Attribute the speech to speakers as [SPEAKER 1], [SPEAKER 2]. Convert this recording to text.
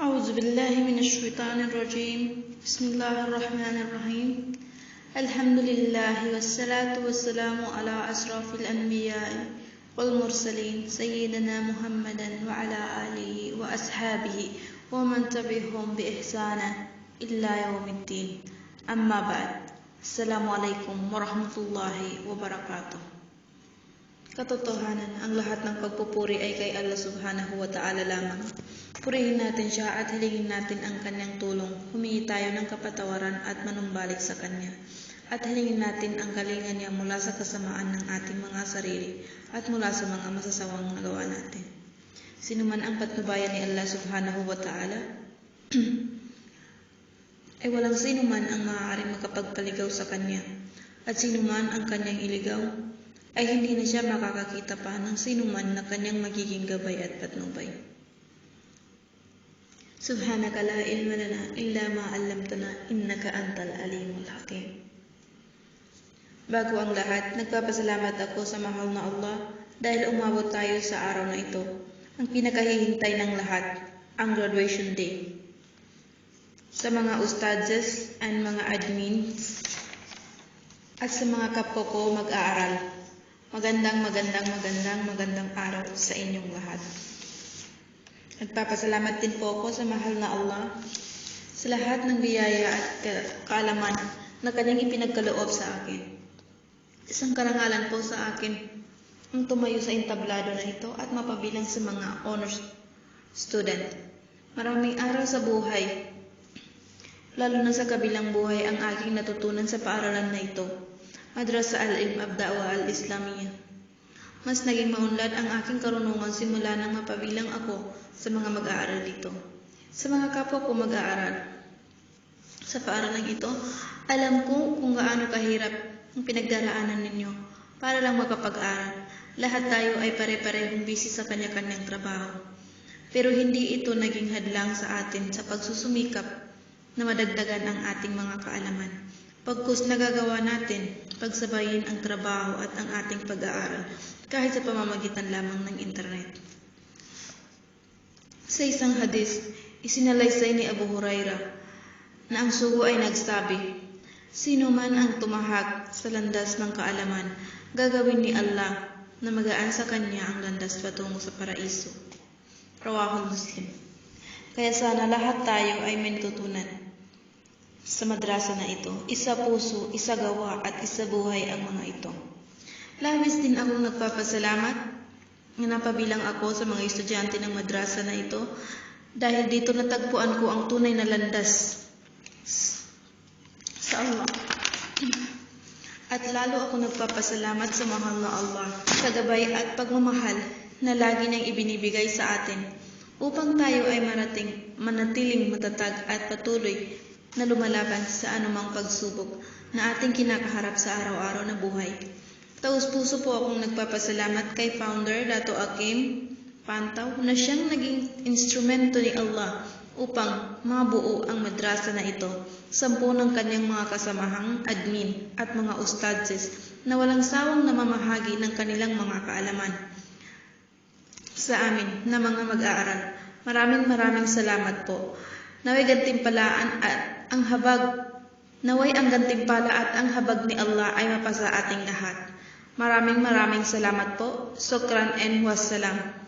[SPEAKER 1] أعوذ بالله من الشيطان الرجيم. بسم الله الرحمن الرحيم. الحمد لله والصلاة والسلام على أشرف الأنبياء والمرسلين سيدنا محمد وعلى آله وأصحابه ومن تبعهم بإحسان إلى يوم الدين. أما بعد. السلام عليكم ورحمة الله وبركاته. Katotohanan, ang lahat ng pagpupuri ay kay Allah subhanahu wa ta'ala lamang. Purihin natin siya at hilingin natin ang kanyang tulong. Humingi tayo ng kapatawaran at manumbalik sa kanya. At hilingin natin ang galingan niya mula sa kasamaan ng ating mga sarili at mula sa mga masasawang nagawa natin. Sino man ang patnubayan ni Allah subhanahu wa ta'ala, ay walang sino man ang maaaring makapagpaligaw sa kanya. At sino man ang kanyang iligaw, ay hindi na siya makakakita pa ng sino man na kanyang magiging gabay at patnubay. Subhanaka la ilma lana illa ma 'allamtana innaka antal alimul hakim. Bago ang lahat, nagpapasalamat ako sa mahal na Allah dahil umabot tayo sa araw na ito, ang pinakahihintay ng lahat, ang graduation day. Sa mga ustadzes and mga admins at sa mga kapwa ko mag-aaral, magandang araw sa inyong lahat. Nagpapasalamat din po ako sa mahal na Allah sa lahat ng biyaya at kaalaman na kanyang ipinagkaloob sa akin. Isang karangalan po sa akin ang tumayo sa entablado na ito at mapabilang sa mga honors student. Maraming aral sa buhay, lalo na sa kabilang buhay, ang aking natutunan sa paaralan na ito. Madrasa al-Ilm Abda'wa al-Islamiyah. Mas naging maunlad ang aking karunungan simula nang mapabilang ako sa mga mag-aaral dito. Sa mga kapwa ko mag-aaral sa paaralan ito, alam ko kung gaano kahirap ang pinagdaraanan ninyo para lang makapag-aral. Lahat tayo ay pare-parehong busy sa kanya-kanyang trabaho. Pero hindi ito naging hadlang sa atin sa pagsusumikap na madagdagan ang ating mga kaalaman. Pagkus nagagawa natin pagsabayin ang trabaho at ang ating pag-aaral kahit sa pamamagitan lamang ng internet. Sa isang hadis, isinalaysay ni Abu Hurairah na ang sugo ay nagsabi, sino man ang tumahak sa landas ng kaalaman, gagawin ni Allah na magaan sa kanya ang landas patungo sa paraiso. Rawahul Muslim. Kaya sana lahat tayo ay may natutunan sa madrasa na ito. Isa puso, isa gawa, at isa buhay ang mga ito. Labis din akong nagpapasalamat na napabilang ako sa mga estudyante ng madrasa na ito dahil dito natagpuan ko ang tunay na landas sa Allah. At lalo ako nagpapasalamat sa mahal na Allah sa gabay at pagmamahal na lagi niyang ibinibigay sa atin upang tayo ay manatiling matatag at patuloy na lumalaban sa anumang pagsubok na ating kinakaharap sa araw-araw na buhay. Taus-puso po akong nagpapasalamat kay Founder Dato Akim Pantaw na siyang naging instrumento ni Allah upang mabuo ang madrasa na ito. 10 ng kanyang mga kasamahang admin at mga ustadzes na walang sawang namamahagi ng kanilang mga kaalaman sa amin na mga mag-aaral. Maraming salamat po. Naway ang gantimpala at ang habag ni Allah ay mapasa ating lahat. Maraming salamat po. Sukran and wassalam.